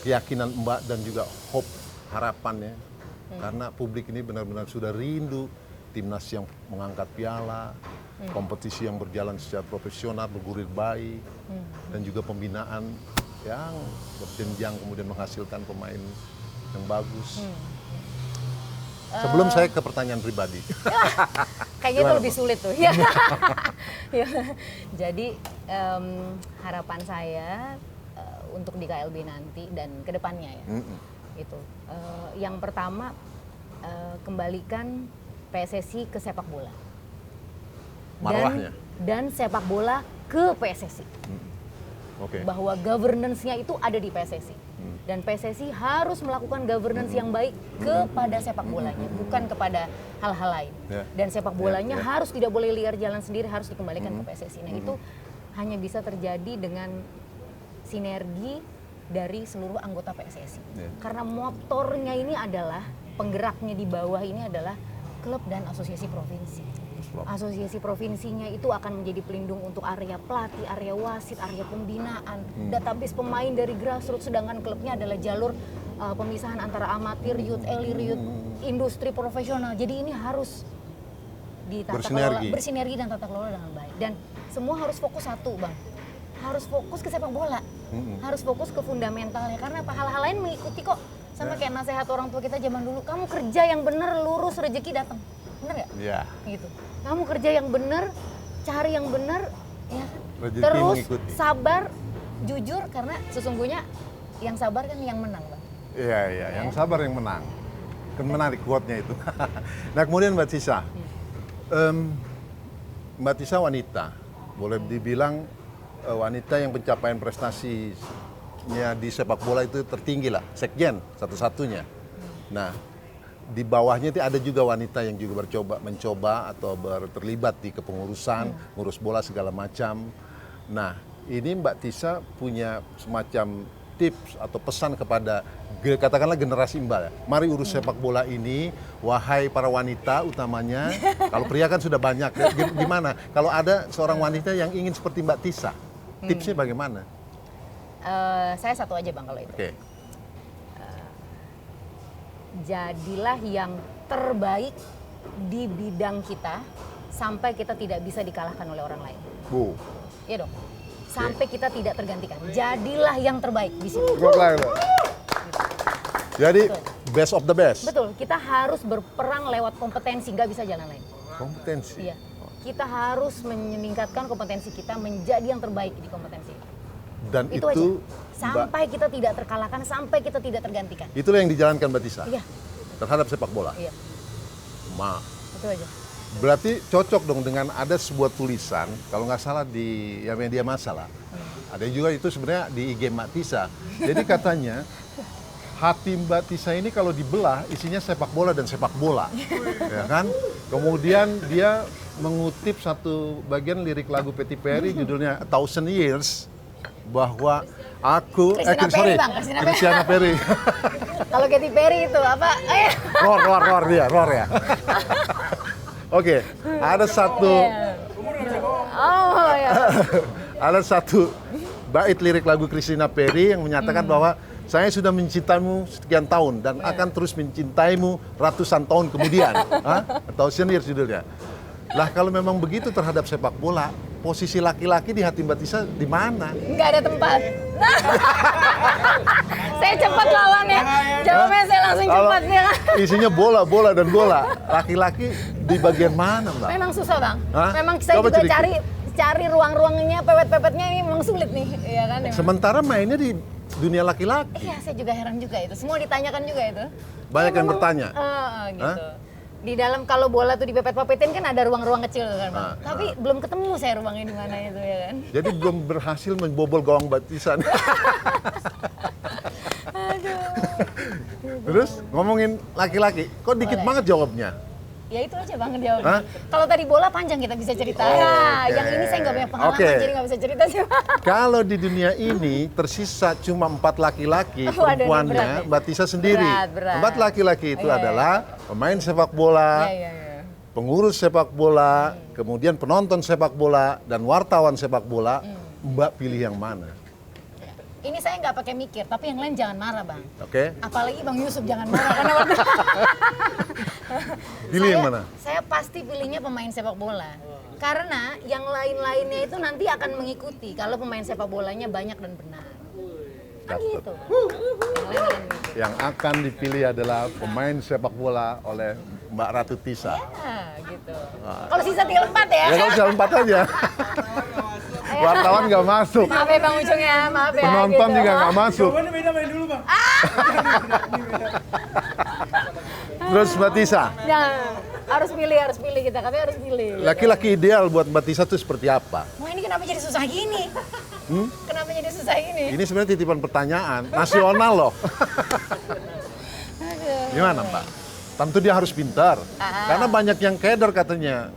keyakinan Mbak dan juga hope, harapannya. Karena publik ini benar-benar sudah rindu timnas yang mengangkat piala, kompetisi yang berjalan secara profesional, bergulir baik, dan juga pembinaan yang berjenjang kemudian menghasilkan pemain yang bagus. Sebelum saya ke pertanyaan pribadi. Kayaknya itu lebih sulit tuh. Ya. Ya. Jadi harapan saya untuk di KLB nanti dan kedepannya ya, itu yang pertama kembalikan PSSI ke sepak bola. Marwahnya. Dan sepak bola ke PSSI. Oke. Bahwa governance-nya itu ada di PSSI. Dan PSSI harus melakukan governance yang baik kepada sepak bolanya, bukan kepada hal-hal lain. Dan sepak bolanya harus tidak boleh liar jalan sendiri, harus dikembalikan ke PSSI. Nah itu hanya bisa terjadi dengan sinergi dari seluruh anggota PSSI. Karena motornya ini adalah, penggeraknya di bawah ini adalah klub dan asosiasi provinsi. Asosiasi provinsinya itu akan menjadi pelindung untuk area pelatih, area wasit, area pembinaan, database pemain dari grassroots, sedangkan klubnya adalah jalur pemisahan antara amatir, youth, elite, youth, industri profesional. Jadi ini harus bersinergi dan tata kelola dengan baik. Dan semua harus fokus satu, Bang. Harus fokus ke sepak bola. Harus fokus ke fundamentalnya, karena apa, hal-hal lain mengikuti kok. Sama kayak nasihat orang tua kita zaman dulu, kamu kerja yang benar, lurus, rezeki datang. Bener nggak? Iya. Gitu. Kamu kerja yang benar, cari yang benar, ya kan? Terus mengikuti. Sabar, jujur, karena sesungguhnya yang sabar kan yang menang, Bang. Iya, yang sabar yang menang. Kan menarik quote-nya itu. Nah kemudian Mbak Tisa, Mbak Tisa wanita, boleh dibilang wanita yang pencapaian prestasinya di sepak bola itu tertinggi lah, sekjen satu-satunya. Nah, di bawahnya itu ada juga wanita yang juga mencoba atau terlibat di kepengurusan, ngurus bola segala macam. Nah, ini Mbak Tisa punya semacam tips atau pesan kepada katakanlah generasi Mbak ya. Mari urus sepak bola ini, wahai para wanita utamanya. Kalau pria kan sudah banyak. Gimana? Kalau ada seorang wanita yang ingin seperti Mbak Tisa, tipsnya bagaimana? Saya satu aja Bang kalau itu. Oke. Jadilah yang terbaik di bidang kita sampai kita tidak bisa dikalahkan oleh orang lain. Iya dong. Sampai kita tidak tergantikan. Jadilah yang terbaik di situ. Jadi best of the best. Betul. Kita harus berperang lewat kompetensi, nggak bisa jalan lain. Kompetensi. Iya. Kita harus meningkatkan kompetensi kita menjadi yang terbaik di kompetensi. Dan itu aja. Sampai kita tidak terkalahkan, sampai kita tidak tergantikan. Itulah yang dijalankan Mbak Tisa. Iya. Terhadap sepak bola. Iya. Itu aja. Berarti cocok dong dengan ada sebuah tulisan, kalau nggak salah di media massa lah. Ada juga itu sebenarnya di IG Mbak Tisa. Jadi katanya hati Mbak Tisa ini kalau dibelah isinya sepak bola dan sepak bola, ya kan? Kemudian dia mengutip satu bagian lirik lagu Katy Perry judulnya A Thousand Years, bahwa aku Christiana Perry. Kalau Katy Perry itu apa? Roar ya. Oke, ada satu ada satu bait lirik lagu Christina Perry yang menyatakan bahwa saya sudah mencintaimu sekian tahun dan akan terus mencintaimu ratusan tahun kemudian. Atau senior judulnya. Lah kalau memang begitu terhadap sepak bola, posisi laki-laki di hati Mbak Tisa di mana? Nggak ada tempat. Saya cepat lawannya. Jawabnya saya langsung cepat ya. Isinya bola dan bola. Laki-laki di bagian mana, Mbak? Memang susah, Bang. Memang saya juga cari ruang-ruangnya, pepet-pepetnya ini memang sulit nih, ya kan? Sementara mainnya di dunia laki-laki. Iya, saya juga heran juga itu. Semua ditanyakan juga itu. Banyak yang bertanya. Gitu. Di dalam kalau bola tuh dipepet-pepetin kan ada ruang-ruang kecil kan, Bang. Tapi belum ketemu saya ruangnya di mana itu ya kan. Jadi belum berhasil membobol gawang Mbak Tisa. Aduh. Terus ngomongin laki-laki, kok dikit banget jawabnya? Ya itu aja Bang jawabnya. Kalau tadi bola panjang kita bisa cerita. Yang ini saya nggak punya pengalaman jadi nggak bisa cerita sih. Kalau di dunia ini tersisa cuma 4 laki-laki, perempuannya Mbak Tisa sendiri. 4 laki-laki itu adalah pemain sepak bola, pengurus sepak bola, kemudian penonton sepak bola dan wartawan sepak bola. Mbak pilih yang mana? Ini saya nggak pakai mikir, tapi yang lain jangan marah, Bang. Oke. Apalagi Bang Yusuf jangan marah karena waktu Pilih yang mana? Saya pasti pilihnya pemain sepak bola. Karena yang lain-lainnya itu nanti akan mengikuti kalau pemain sepak bolanya banyak dan benar. Kan Dapat. gitu. Yang lain akan mengikuti. Yang akan dipilih adalah pemain sepak bola oleh Mbak Ratu Tisa. Ya, gitu. Kalau sisa tinggal 4 ya. Ya kalau bisa 4 aja. Wartawan nggak masuk. Maaf ya Bang Ujung ya, maaf ya. Penonton gitu. juga nggak masuk. Jawabannya beda main dulu bang. Terus Mbak Tisa, Nah, harus pilih kita, katanya harus pilih. laki-laki ideal buat Mbak Tisa itu seperti apa? Wah ini kenapa jadi susah gini? Kenapa jadi susah gini? Ini sebenarnya titipan pertanyaan nasional loh. Aduh. Gimana Mbak? Tentu dia harus pintar. Karena banyak yang keder katanya.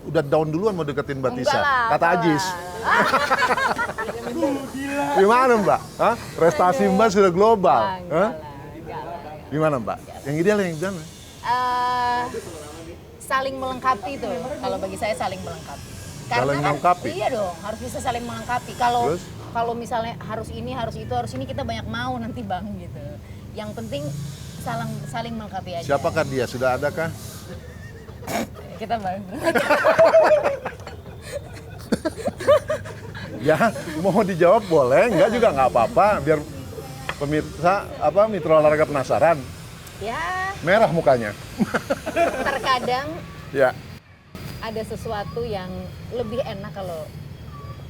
Udah down duluan mau deketin Mbak Tisa. Enggak lah, Kata enggak Ajis. lah. Gimana Mbak? Hah? Prestasi Mbak sudah global. Ah, enggak Hah? lah, enggak lah. Gimana Mbak? Yang ideal yang gimana? Saling melengkapi tuh. Kalau bagi saya saling melengkapi. Karena Saling kan, melengkapi? iya dong, harus bisa saling melengkapi. Kalau Terus? kalau misalnya harus ini, harus itu, harus ini kita banyak mau nanti Bang gitu. Yang penting saling melengkapi aja. Siapakah dia? Sudah adakah? Kita bareng. Ya, mau dijawab boleh, enggak juga nggak apa-apa. Biar pemirsa mitra olahraga penasaran. Ya, Merah mukanya. terkadang Ya. ada sesuatu yang lebih enak kalau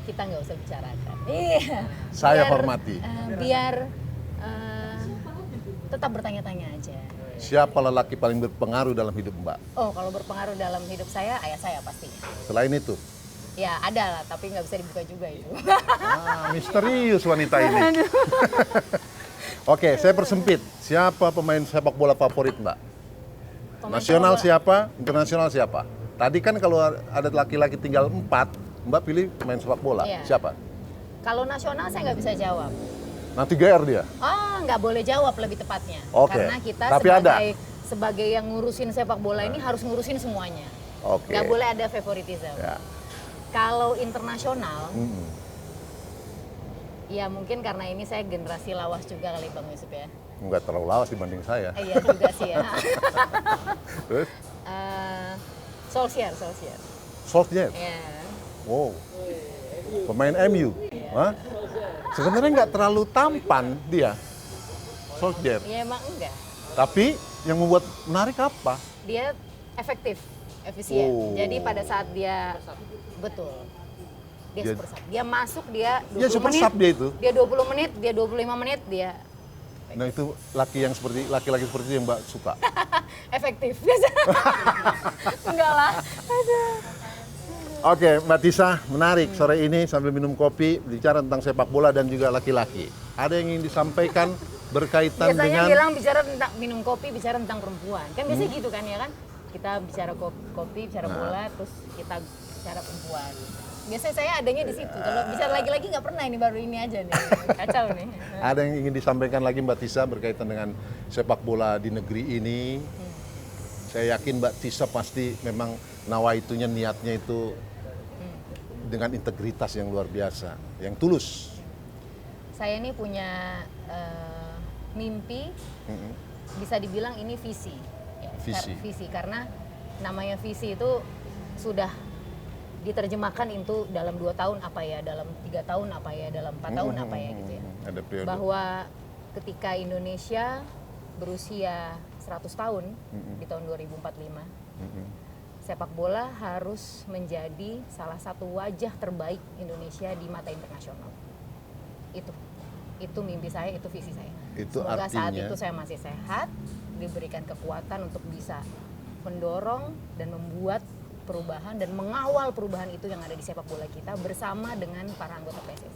kita nggak usah bicarakan. Iya. Saya hormati. Biar tetap bertanya-tanya aja. Siapa lelaki paling berpengaruh dalam hidup Mbak? Oh, kalau berpengaruh dalam hidup saya, ayah saya pastinya. Selain itu? Ya ada lah, tapi nggak bisa dibuka juga itu. Misterius wanita ini. Oke, saya persempit. Siapa pemain sepak bola favorit Mbak? Pemain Nasional sepak bola- siapa? Internasional siapa? Tadi kan kalau ada laki-laki tinggal 4, Mbak pilih pemain sepak bola. Iya. Siapa? Kalau nasional saya nggak bisa jawab. Nanti GR dia. Oh, nggak boleh jawab lebih tepatnya. Oke. Karena kita Tapi ada. sebagai yang ngurusin sepak bola ini harus ngurusin semuanya. Oke. Nggak boleh ada favoritism. Ya. Kalau internasional, Mm-mm. ya mungkin karena ini saya generasi lawas juga kali Bang Yusuf ya. Nggak terlalu lawas dibanding saya. Iya juga sih ya. Terus? Solskjaer. Solskjaer. Ya. Wow. Pemain MU. Hah? Sebenarnya nggak terlalu tampan dia. Solskjaer. Ya emang enggak. Tapi yang membuat menarik apa? Dia efektif, efisien. Oh. Jadi pada saat dia betul. Dia Dia- super sub. Dia masuk dia 20 Dia super menit. sub dia itu. Dia 20 menit, dia 25 menit, dia Nah itu laki-laki seperti itu yang Mbak suka. efektif. Enggak lah. Aduh. Oke, Mbak Tisa, menarik sore ini sambil minum kopi bicara tentang sepak bola dan juga laki-laki. Ada yang ingin disampaikan berkaitan Biasanya dengan bilang bicara tentang minum kopi, bicara tentang perempuan. Kan biasanya gitu kan ya kan? Kita bicara kopi, bicara bola, terus kita bicara perempuan. Biasanya saya adanya di situ. Kalau bicara lagi-lagi nggak pernah, ini baru ini aja nih. Kacau nih. ada yang ingin disampaikan lagi Mbak Tisa berkaitan dengan sepak bola di negeri ini. Saya yakin Mbak Tisa pasti memang nawaitunya niatnya itu dengan integritas yang luar biasa, yang tulus. Saya ini punya mimpi, bisa dibilang ini visi. Ya, Visi. karena namanya visi itu sudah diterjemahkan itu dalam 2 tahun apa ya, dalam 3 tahun apa ya, dalam 4 tahun apa ya gitu ya. Ada periode. Bahwa ketika Indonesia berusia 100 tahun di tahun 2045, sepak bola harus menjadi salah satu wajah terbaik Indonesia di mata internasional. Itu mimpi saya, itu visi saya. Itu Semoga saat artinya- itu saya masih sehat, diberikan kekuatan untuk bisa mendorong dan membuat perubahan dan mengawal perubahan itu yang ada di sepak bola kita bersama dengan para anggota PSSI.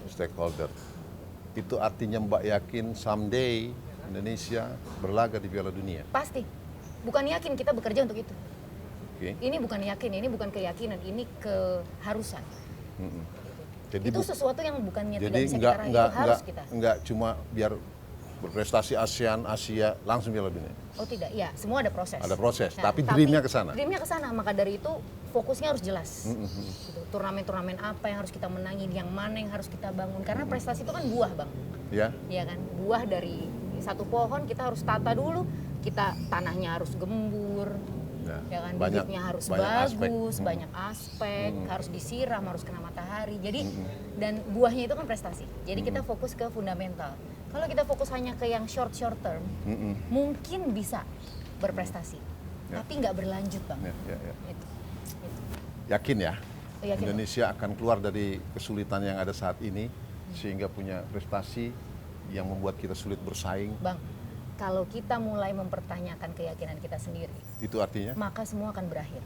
Stakeholder. Itu artinya Mbak yakin someday Indonesia berlaga di Piala Dunia. Pasti. Bukan yakin, kita bekerja untuk itu. Oke. Ini bukan yakin, ini bukan keyakinan, ini keharusan. Jadi Itu sesuatu yang bukannya tidak jadi bisa kita raih, itu harus kita. enggak cuma biar berprestasi ASEAN, Asia langsung Piala Dunia. Oh tidak, ya semua ada proses. Ada proses, tapi dreamnya ke sana. Dreamnya ke sana, maka dari itu fokusnya harus jelas. Gitu. Turnamen-turnamen apa yang harus kita menangin, yang mana yang harus kita bangun. Karena prestasi itu kan buah, Bang. Ya. Iya kan? Buah dari satu pohon kita harus tata dulu, kita tanahnya harus gembur. Ya kan, bibitnya harus bagus, banyak aspek, harus disiram, harus kena matahari. Jadi dan buahnya itu kan prestasi. Jadi kita fokus ke fundamental. Kalau kita fokus hanya ke yang short term, mungkin bisa berprestasi, tapi nggak berlanjut, Bang. Itu. Yakin ya? Yakin, Indonesia akan keluar dari kesulitan yang ada saat ini sehingga punya prestasi yang membuat kita sulit bersaing. Bang, kalau kita mulai mempertanyakan keyakinan kita sendiri, Itu artinya? maka semua akan berakhir.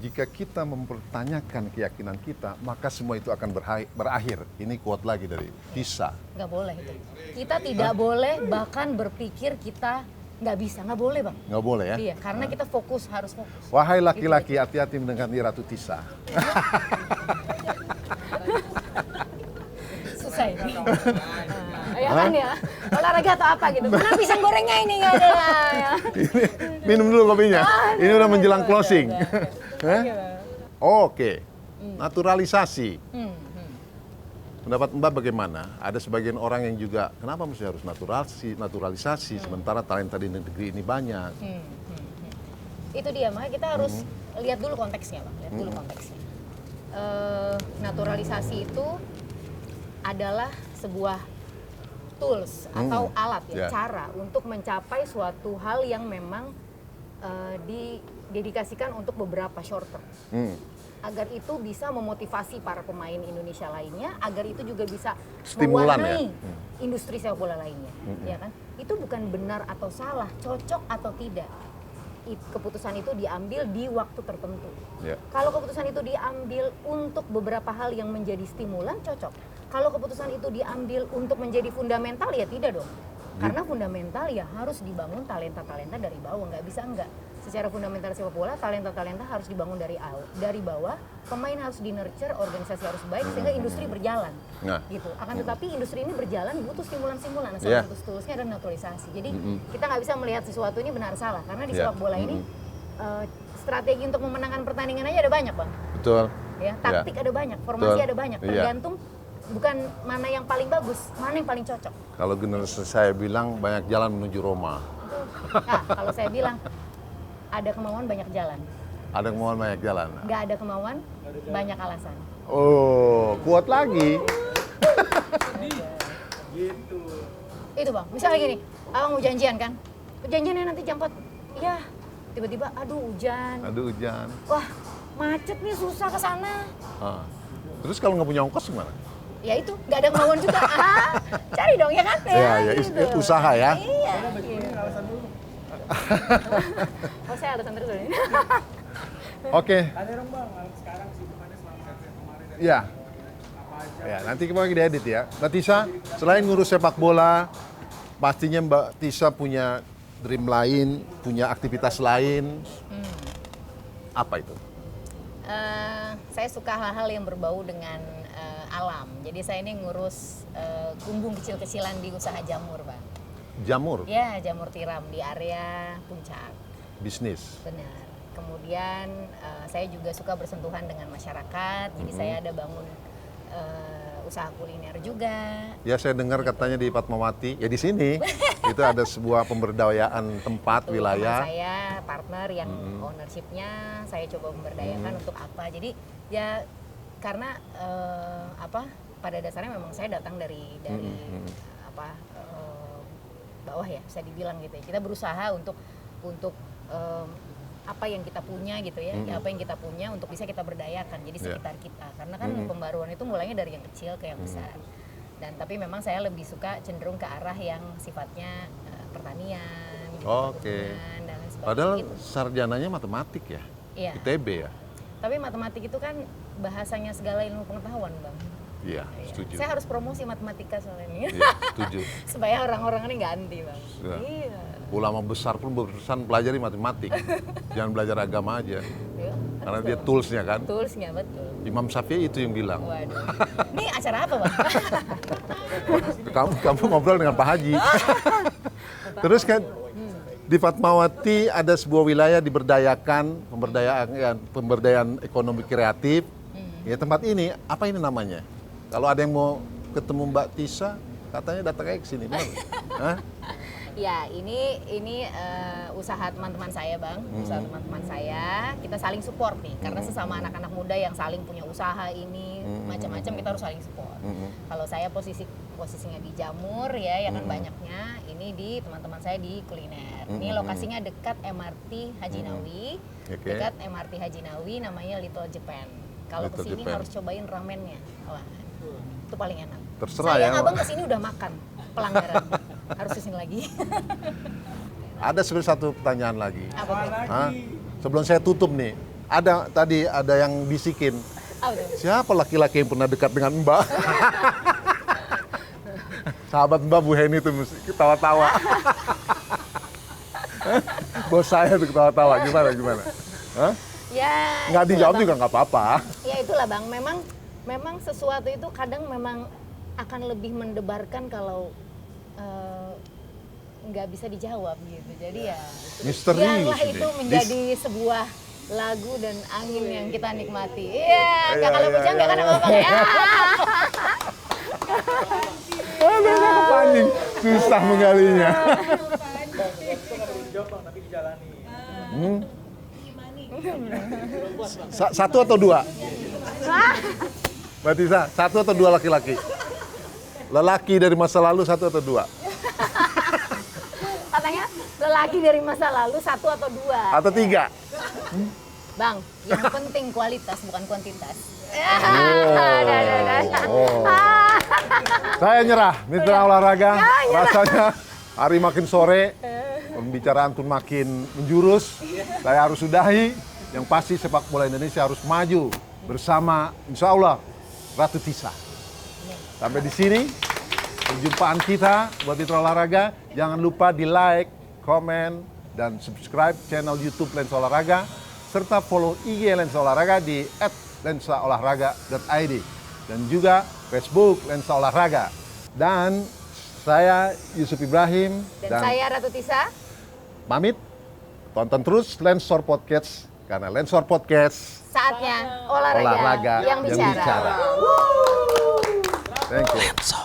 Jika kita mempertanyakan keyakinan kita, maka semua itu akan berakhir. Ini quote lagi dari Tisa. Nggak boleh itu. Kita tidak boleh bahkan berpikir kita nggak bisa, nggak boleh, Bang. Nggak boleh ya? Iya, karena kita harus fokus. Wahai laki-laki, hati-hati mendekati Ratu Tisa. Susah ini. Ya kan ya, olahraga atau apa gitu. Mana pisang gorengnya ini nggak ada lah. Ya. Minum dulu kopinya. Ini udah menjelang closing. Oke. Naturalisasi. Pendapat Mbak bagaimana? Ada sebagian orang yang juga, kenapa mesti harus naturalisasi sementara talenta di negeri ini banyak? Itu dia, makanya kita harus lihat dulu konteksnya, Bang. Lihat dulu konteksnya. Naturalisasi itu adalah sebuah tools atau alat ya, cara untuk mencapai suatu hal yang memang didedikasikan untuk beberapa short term. Agar itu bisa memotivasi para pemain Indonesia lainnya, agar itu juga bisa Stimulan mewarnai industri sepak bola lainnya, ya kan? Itu bukan benar atau salah, cocok atau tidak. Keputusan itu diambil di waktu tertentu. Kalau keputusan itu diambil untuk beberapa hal yang menjadi stimulan, cocok. Kalau keputusan itu diambil untuk menjadi fundamental, ya tidak dong. Karena fundamental ya harus dibangun talenta-talenta dari bawah, nggak bisa enggak. Secara fundamental sepak bola, talenta-talenta harus dibangun dari bawah, pemain harus di-nurture, organisasi harus baik sehingga industri berjalan. Gitu. Akan tetapi industri ini berjalan butuh stimulan-stimulan. Salah satu toolsnya adalah naturalisasi. Jadi kita nggak bisa melihat sesuatu ini benar salah karena di sepak bola ini strategi untuk memenangkan pertandingan aja ada banyak, Bang. Betul. Ya, taktik ada banyak, formasi ada banyak. Tergantung bukan mana yang paling bagus, mana yang paling cocok. Kalau generasi saya bilang banyak jalan menuju Roma. Nah, kalau saya bilang ada kemauan banyak jalan. Ada kemauan banyak jalan. Nggak ada kemauan banyak alasan. Oh, kuat lagi. Gitu. Itu, Bang. Misalnya gini, abang mau janjian kan? Janjiannya nanti jam 4. Iya. Tiba-tiba aduh hujan. Wah, macet nih, susah ke sana. Terus kalau nggak punya ongkos gimana? Ya itu, nggak ada kemauan juga. Cari dong ya kan? Ya, gitu. usaha ya. Iya. Alasan dulu. Oh, saya alasan terus ini. Oke. Tanya dong, Bang, sekarang sibukannya selama kemarin dari Ya. apa aja? Ya, nanti kita lagi diedit ya. Mbak Tisa, selain ngurus sepak bola, pastinya Mbak Tisa punya dream lain, punya aktivitas lain. Apa itu? Saya suka hal-hal yang berbau dengan alam. Jadi saya ini ngurus gumbung kecil-kecilan di usaha jamur, Bang. Jamur? Ya, jamur tiram di area Puncak. Bisnis? Benar. Kemudian saya juga suka bersentuhan dengan masyarakat. Jadi saya ada bangun usaha kuliner juga. Ya, saya dengar katanya di Fatmawati, ya di sini. Itu ada sebuah pemberdayaan tempat, Itu wilayah. teman saya partner yang ownership-nya saya coba memberdayakan untuk apa. Jadi ya karena pada dasarnya memang saya datang dari bawah ya, bisa dibilang gitu ya. Kita berusaha untuk apa yang kita punya gitu ya, apa yang kita punya untuk bisa kita berdayakan jadi sekitar kita. Karena kan pembaruan itu mulainya dari yang kecil ke yang besar. Dan tapi memang saya lebih suka cenderung ke arah yang sifatnya pertanian, perkebunan, dan lain sebagainya. Padahal gitu. sarjananya matematik ya, Iya. ITB ya. Tapi matematik itu kan bahasanya segala ilmu pengetahuan, Bang. Iya, setuju. Saya harus promosi matematika soalnya ini. Iya, setuju. Supaya orang-orang ini nggak anti, Bang. Ya. Iya. Ulama besar pun berpesan pelajari matematik. Jangan belajar agama aja. Iya, Karena dia toolsnya kan. toolsnya betul. Imam Syafi'i itu yang bilang. Waduh. Ini acara apa, Bang? Kamu ngobrol dengan Pak Haji. Terus kan Di Fatmawati ada sebuah wilayah diberdayakan, pemberdayaan ekonomi kreatif. Ya, tempat ini, apa ini namanya? Kalau ada yang mau ketemu Mbak Tisa, katanya datang aja ke sini. Benar? Hah? Ya, ini usaha teman-teman saya, Bang. Usaha teman-teman saya. Kita saling support nih, karena sesama anak-anak muda yang saling punya usaha ini, macam-macam kita harus saling support. Kalau saya posisinya di jamur ya kan banyaknya. Ini di teman-teman saya di kuliner. Ini lokasinya dekat MRT Haji Nawi. Dekat MRT Haji Nawi, namanya Little Japan. Kalau Little kesini Japan. harus cobain ramennya. Wah, itu paling enak. Terserah Sayang ya. abang kesini udah makan pelanggaran. Harus kesini lagi. Ada sebenarnya satu pertanyaan lagi. Apa tuh? Hah? Sebelum saya tutup nih, ada yang bisikin. Apa tuh? Siapa laki-laki yang pernah dekat dengan Mbak? Sahabat Mbak Bu Heni tuh mesti ketawa-tawa. Bos saya tuh ketawa-tawa. Gimana? Hah? Ya. Nggak itulah, dijawab Bang. juga nggak apa-apa. Ya itulah Bang. Memang sesuatu itu kadang memang akan lebih mendebarkan kalau nggak bisa dijawab gitu. Jadi ya Misterius biarlah ini. itu menjadi sebuah lagu dan angin yang kita nikmati. Iya, nggak kalau bujang nggak ada apa-apa ya. Aduh, kepancing. Susah menggalinya. Itu nggak perlu dijawab bang, tapi dijalani. Satu atau dua? Mbak Tisa, satu atau dua laki-laki? Lelaki dari masa lalu satu atau dua? Katanya lelaki dari masa lalu satu atau dua. Atau tiga? Bang, yang penting kualitas bukan kuantitas. Oh. Saya nyerah, mitra olahraga. Rasanya hari makin sore, pembicaraan pun makin menjurus. Saya harus sudahi. Yang pasti sepak bola Indonesia harus maju bersama, insya Allah, Ratu Tisa. Sampai di sini perjumpaan kita buat mitra olahraga. Jangan lupa di like, komen, dan subscribe channel YouTube Lensa Olahraga serta follow IG Lensa Olahraga di @lensaolahraga.id dan juga Facebook Lensa Olahraga. Dan saya Yusuf Ibrahim Dan saya Ratu Tisa. pamit. Tonton terus Lensor Podcast karena Lensor Podcast Saatnya olahraga, olahraga yang bicara. Thank you.